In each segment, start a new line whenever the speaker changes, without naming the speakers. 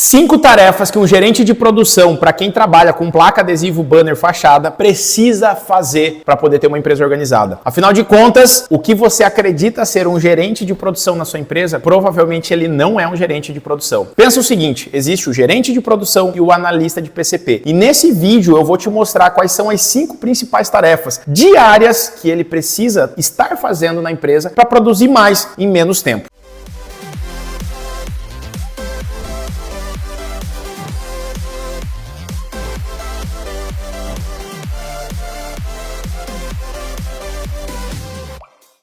5 tarefas que um gerente de produção, para quem trabalha com placa, adesivo, banner, fachada, precisa fazer para poder ter uma empresa organizada. Afinal de contas, o que você acredita ser um gerente de produção na sua empresa, provavelmente ele não é um gerente de produção. Pensa o seguinte, existe o gerente de produção e o analista de PCP. E nesse vídeo eu vou te mostrar quais são as 5 principais tarefas diárias que ele precisa estar fazendo na empresa para produzir mais em menos tempo.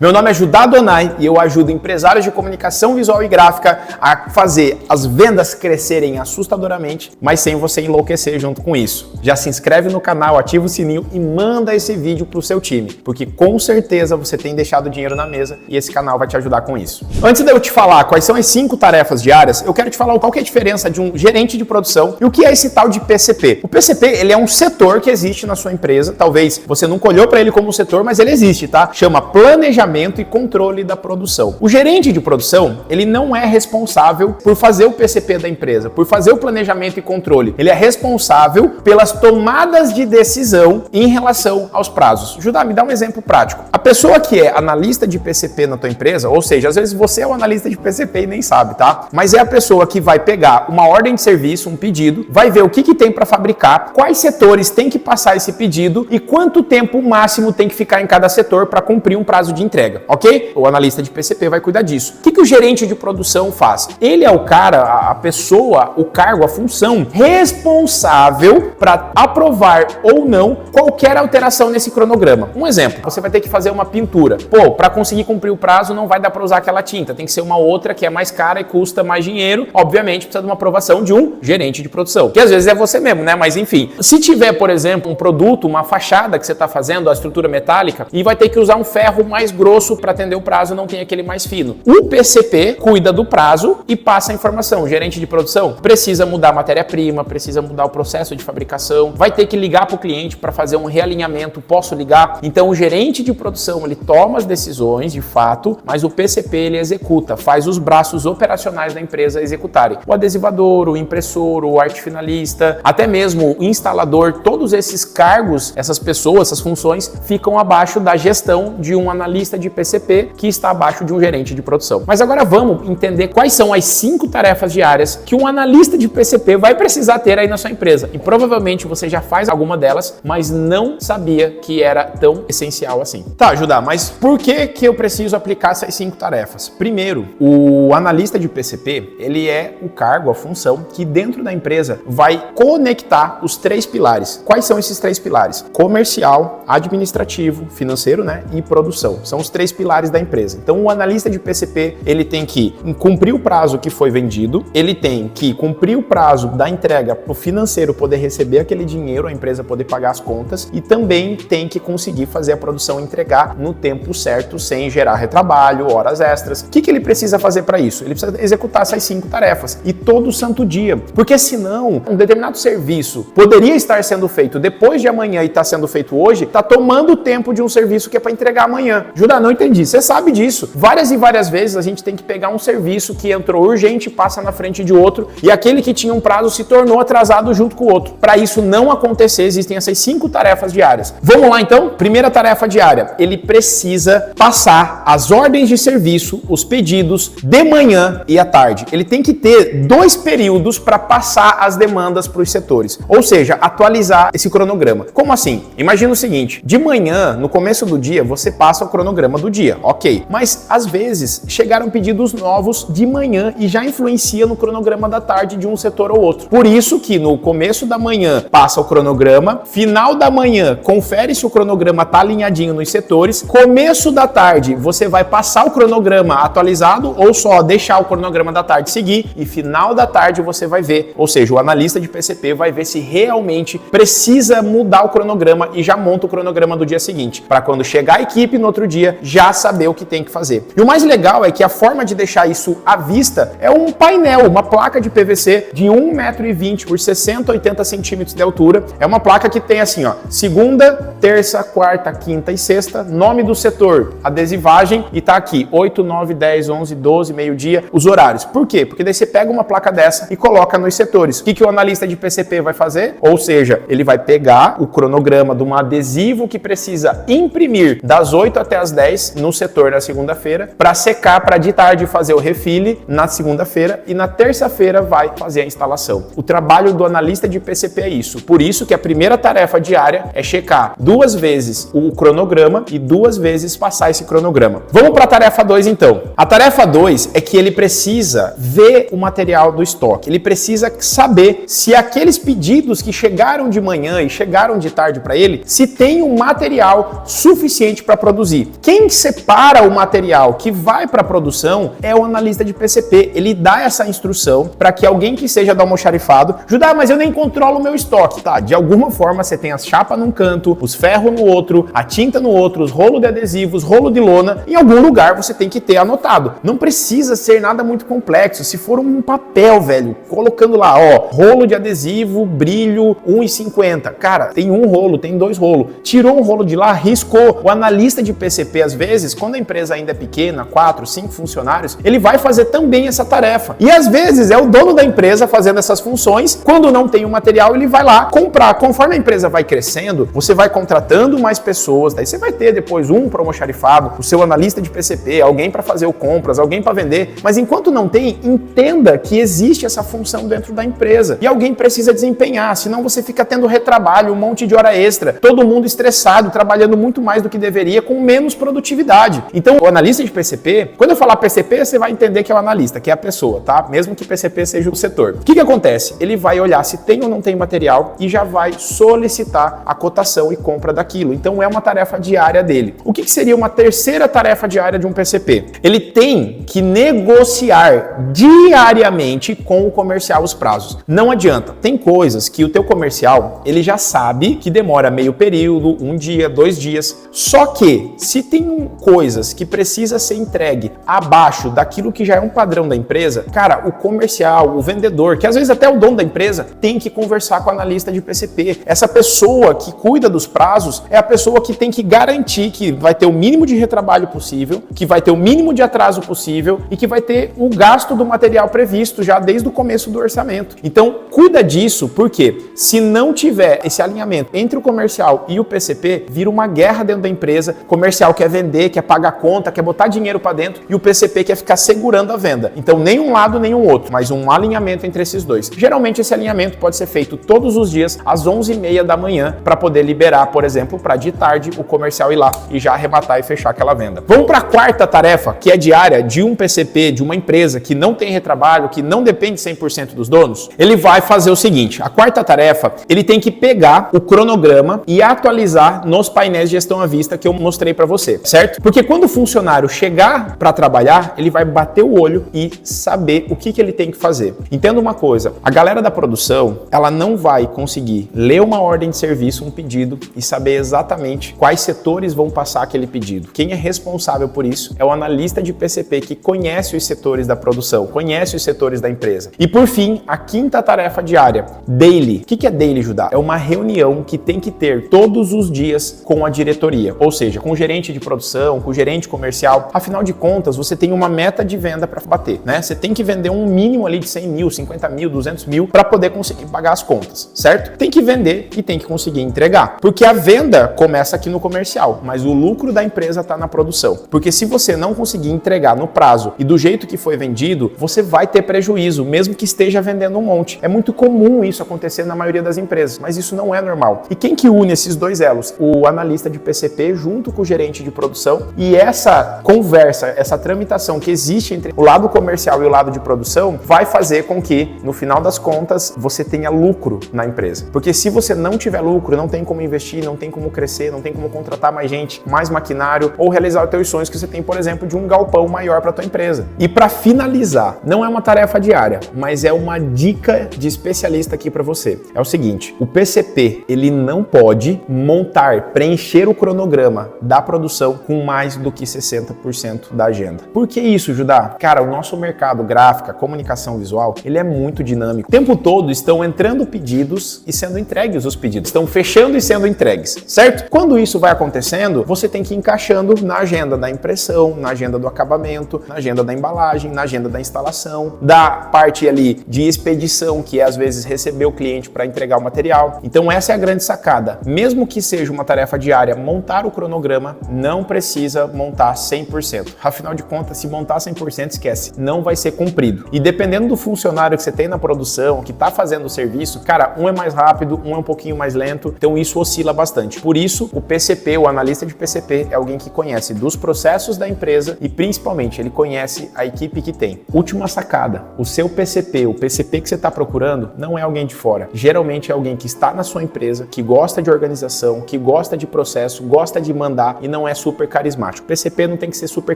Meu nome é Judá Donai e eu ajudo empresários de comunicação visual e gráfica a fazer as vendas crescerem assustadoramente, mas sem você enlouquecer junto com isso. Já se inscreve no canal, ativa o sininho e manda esse vídeo pro seu time, porque com certeza você tem deixado dinheiro na mesa e esse canal vai te ajudar com isso. Antes de eu te falar quais são as 5 tarefas diárias, eu quero te falar qual que é a diferença de um gerente de produção e o que é esse tal de PCP. O PCP, ele é um setor que existe na sua empresa, talvez você nunca olhou para ele como um setor, mas ele existe, tá? Chama planejamento e controle da produção. O gerente de produção, ele não é responsável por fazer o PCP da empresa, por fazer o planejamento e controle. Ele é responsável pelas tomadas de decisão em relação aos prazos. Judá, me dá um exemplo prático. A pessoa que é analista de PCP na tua empresa, ou seja, às vezes você é o analista de PCP e nem sabe, tá? Mas é a pessoa que vai pegar uma ordem de serviço, um pedido, vai ver o que tem para fabricar, quais setores tem que passar esse pedido e quanto tempo máximo tem que ficar em cada setor para cumprir um prazo de entrega. Ok? O analista de PCP vai cuidar disso. O que o gerente de produção faz? Ele é o cara, a pessoa, o cargo, a função responsável para aprovar ou não qualquer alteração nesse cronograma. Um exemplo, você vai ter que fazer uma pintura. Pô, para conseguir cumprir o prazo não vai dar para usar aquela tinta, tem que ser uma outra que é mais cara e custa mais dinheiro. Obviamente precisa de uma aprovação de um gerente de produção, que às vezes é você mesmo, né? Mas enfim, se tiver, por exemplo, um produto, uma fachada que você está fazendo, a estrutura metálica, e vai ter que usar um ferro mais grosso para atender o prazo, não tem aquele mais fino. O PCP cuida do prazo e passa a informação. O gerente de produção precisa mudar a matéria-prima, precisa mudar o processo de fabricação, vai ter que ligar para o cliente para fazer um realinhamento, posso ligar? Então o gerente de produção, ele toma as decisões de fato, mas o PCP ele executa, faz os braços operacionais da empresa executarem. O adesivador, o impressor, o arte finalista, até mesmo o instalador, todos esses cargos, essas pessoas, essas funções ficam abaixo da gestão de um analista de PCP que está abaixo de um gerente de produção. Mas agora vamos entender quais são as 5 tarefas diárias que um analista de PCP vai precisar ter aí na sua empresa. E provavelmente você já faz alguma delas, mas não sabia que era tão essencial assim. Tá, Judá, mas por que eu preciso aplicar essas 5 tarefas? Primeiro, o analista de PCP, ele é o cargo, a função que dentro da empresa vai conectar os 3 pilares. Quais são esses 3 pilares? Comercial, administrativo, financeiro, né? E produção. São os 3 pilares da empresa. Então, o analista de PCP, ele tem que cumprir o prazo que foi vendido, ele tem que cumprir o prazo da entrega para o financeiro poder receber aquele dinheiro, a empresa poder pagar as contas e também tem que conseguir fazer a produção entregar no tempo certo, sem gerar retrabalho, horas extras. O que ele precisa fazer para isso? Ele precisa executar essas 5 tarefas e todo santo dia, porque senão um determinado serviço poderia estar sendo feito depois de amanhã e está sendo feito hoje, está tomando o tempo de um serviço que é para entregar amanhã. Judá, não entendi. Você sabe disso. Várias e várias vezes a gente tem que pegar um serviço que entrou urgente, passa na frente de outro e aquele que tinha um prazo se tornou atrasado junto com o outro. Para isso não acontecer, existem essas 5 tarefas diárias. Vamos lá então? Primeira tarefa diária. Ele precisa passar as ordens de serviço, os pedidos de manhã e à tarde. Ele tem que ter 2 períodos para passar as demandas para os setores. Ou seja, atualizar esse cronograma. Como assim? Imagina o seguinte, de manhã, no começo do dia, você passa o cronograma do dia, ok. Mas, às vezes, chegaram pedidos novos de manhã e já influencia no cronograma da tarde de um setor ou outro. Por isso que no começo da manhã passa o cronograma, final da manhã confere se o cronograma está alinhadinho nos setores, começo da tarde você vai passar o cronograma atualizado ou só deixar o cronograma da tarde seguir e final da tarde você vai ver, ou seja, o analista de PCP vai ver se realmente precisa mudar o cronograma e já monta o cronograma do dia seguinte, para quando chegar a equipe no outro dia dia, já saber o que tem que fazer. E o mais legal é que a forma de deixar isso à vista é um painel, uma placa de PVC de 1,20 m por 60, 80 centímetros de altura. É uma placa que tem assim, ó, segunda, terça, quarta, quinta e sexta, nome do setor, adesivagem, e tá aqui 8, 9, 10, 11, 12, meio-dia, os horários. Por quê? Porque daí você pega uma placa dessa e coloca nos setores. O que o analista de PCP vai fazer? Ou seja, ele vai pegar o cronograma de um adesivo que precisa imprimir das 8 até as 10 no setor na segunda-feira, para secar, para de tarde fazer o refile na segunda-feira e na terça-feira vai fazer a instalação. O trabalho do analista de PCP é isso. Por isso que a primeira tarefa diária é checar 2 vezes o cronograma e 2 vezes passar esse cronograma. Vamos para a tarefa 2 então. A tarefa 2 é que ele precisa ver o material do estoque. Ele precisa saber se aqueles pedidos que chegaram de manhã e chegaram de tarde para ele, se tem um material suficiente para produzir. Quem separa o material que vai para a produção é o analista de PCP. Ele dá essa instrução para que alguém que seja do almoxarifado, Judá, mas eu nem controlo o meu estoque. Tá, de alguma forma você tem as chapas num canto, os ferros no outro, a tinta no outro, os rolos de adesivos, rolo de lona, em algum lugar você tem que ter anotado. Não precisa ser nada muito complexo. Se for um papel, velho, colocando lá, ó, rolo de adesivo, brilho, 1,50. Cara, tem um rolo, tem 2 rolos. Tirou um rolo de lá, riscou. O analista de PCP, às vezes, quando a empresa ainda é pequena, 4, 5 funcionários, ele vai fazer também essa tarefa. E às vezes é o dono da empresa fazendo essas funções. Quando não tem o material, ele vai lá comprar. Conforme a empresa vai crescendo, você vai contratando mais pessoas, daí você vai ter depois um para almoxarifado, o seu analista de PCP, alguém para fazer o compras, alguém para vender. Mas enquanto não tem, entenda que existe essa função dentro da empresa e alguém precisa desempenhar, senão você fica tendo retrabalho, um monte de hora extra, todo mundo estressado, trabalhando muito mais do que deveria, com menos produtividade. Então, o analista de PCP, quando eu falar PCP, você vai entender que é o analista, que é a pessoa, tá? Mesmo que PCP seja o setor. O que acontece? Ele vai olhar se tem ou não tem material e já vai solicitar a cotação e compra daquilo. Então, é uma tarefa diária dele. O que seria uma terceira tarefa diária de um PCP? Ele tem que negociar diariamente com o comercial os prazos. Não adianta. Tem coisas que o teu comercial, ele já sabe que demora meio período, 1 dia, 2 dias. Só que, se tem coisas que precisa ser entregue abaixo daquilo que já é um padrão da empresa, cara, o comercial, o vendedor, que às vezes até o dono da empresa, tem que conversar com o analista de PCP. Essa pessoa que cuida dos prazos é a pessoa que tem que garantir que vai ter o mínimo de retrabalho possível, que vai ter o mínimo de atraso possível e que vai ter o gasto do material previsto já desde o começo do orçamento. Então, cuida disso, porque se não tiver esse alinhamento entre o comercial e o PCP, vira uma guerra dentro da empresa. O comercial quer vender, quer pagar conta, quer botar dinheiro para dentro e o PCP quer ficar segurando a venda. Então, nem um lado, nem um outro, mas um alinhamento entre esses dois. Geralmente, esse alinhamento pode ser feito todos os dias às 11h30 da manhã para poder liberar, por exemplo, para de tarde o comercial ir lá e já arrematar e fechar aquela venda. Vamos para a quarta tarefa, que é diária de um PCP, de uma empresa que não tem retrabalho, que não depende 100% dos donos. Ele vai fazer o seguinte, a quarta tarefa, ele tem que pegar o cronograma e atualizar nos painéis de gestão à vista que eu mostrei para você, certo? Porque quando o funcionário chegar para trabalhar, ele vai bater o olho e saber o que ele tem que fazer. Entenda uma coisa, a galera da produção, ela não vai conseguir ler uma ordem de serviço, um pedido e saber exatamente quais setores vão passar aquele pedido. Quem é responsável por isso é o analista de PCP que conhece os setores da produção, conhece os setores da empresa. E por fim, a quinta tarefa diária, daily. O que é daily, Judá? É uma reunião que tem que ter todos os dias com a diretoria, ou seja, com o gerente de produção, com o gerente comercial. Afinal de contas, você tem uma meta de venda para bater, né? Você tem que vender um mínimo ali de 100 mil, 50 mil, 200 mil para poder conseguir pagar as contas, certo? Tem que vender e tem que conseguir entregar, porque a venda começa aqui no comercial, mas o lucro da empresa está na produção. Porque se você não conseguir entregar no prazo e do jeito que foi vendido, você vai ter prejuízo, mesmo que esteja vendendo um monte. É muito comum isso acontecer na maioria das empresas, mas isso não é normal. E quem que une esses dois elos? O analista de PCP junto com o gerente de produção, e essa conversa, essa tramitação que existe entre o lado comercial e o lado de produção vai fazer com que, no final das contas, você tenha lucro na empresa. Porque se você não tiver lucro, não tem como investir, não tem como crescer, não tem como contratar mais gente, mais maquinário ou realizar os teus sonhos que você tem, por exemplo, de um galpão maior para tua empresa. E para finalizar, não é uma tarefa diária, mas é uma dica de especialista aqui para você. É o seguinte, o PCP, ele não pode montar, preencher o cronograma da produção produção com mais do que 60% da agenda. Por que isso, Judá? Cara, o nosso mercado gráfica, comunicação visual, ele é muito dinâmico. O tempo todo estão entrando pedidos e sendo entregues os pedidos. Estão fechando e sendo entregues, certo? Quando isso vai acontecendo, você tem que ir encaixando na agenda da impressão, na agenda do acabamento, na agenda da embalagem, na agenda da instalação, da parte ali de expedição, que é às vezes receber o cliente para entregar o material. Então essa é a grande sacada. Mesmo que seja uma tarefa diária, montar o cronograma não precisa montar 100%. Afinal de contas, se montar 100%, esquece, não vai ser cumprido. E dependendo do funcionário que você tem na produção, que está fazendo o serviço, cara, um é mais rápido, um é um pouquinho mais lento, então isso oscila bastante. Por isso, o PCP, o analista de PCP, é alguém que conhece dos processos da empresa e principalmente ele conhece a equipe que tem. Última sacada, o seu PCP, o PCP que você está procurando, não é alguém de fora. Geralmente é alguém que está na sua empresa, que gosta de organização, que gosta de processo, gosta de mandar e não é super carismático. PCP não tem que ser super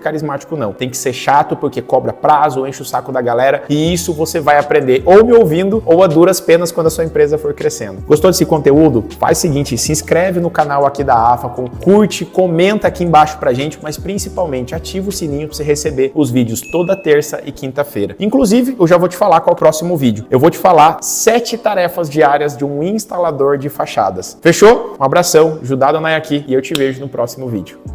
carismático não, tem que ser chato porque cobra prazo, enche o saco da galera e isso você vai aprender ou me ouvindo ou a duras penas quando a sua empresa for crescendo. Gostou desse conteúdo? Faz o seguinte, se inscreve no canal aqui da AFACOM, curte, comenta aqui embaixo pra gente, mas principalmente ativa o sininho pra você receber os vídeos toda terça e quinta-feira. Inclusive, eu já vou te falar qual é o próximo vídeo. Eu vou te falar 7 tarefas diárias de um instalador de fachadas. Fechou? Um abração, Judá Donai aqui e eu te vejo no próximo vídeo.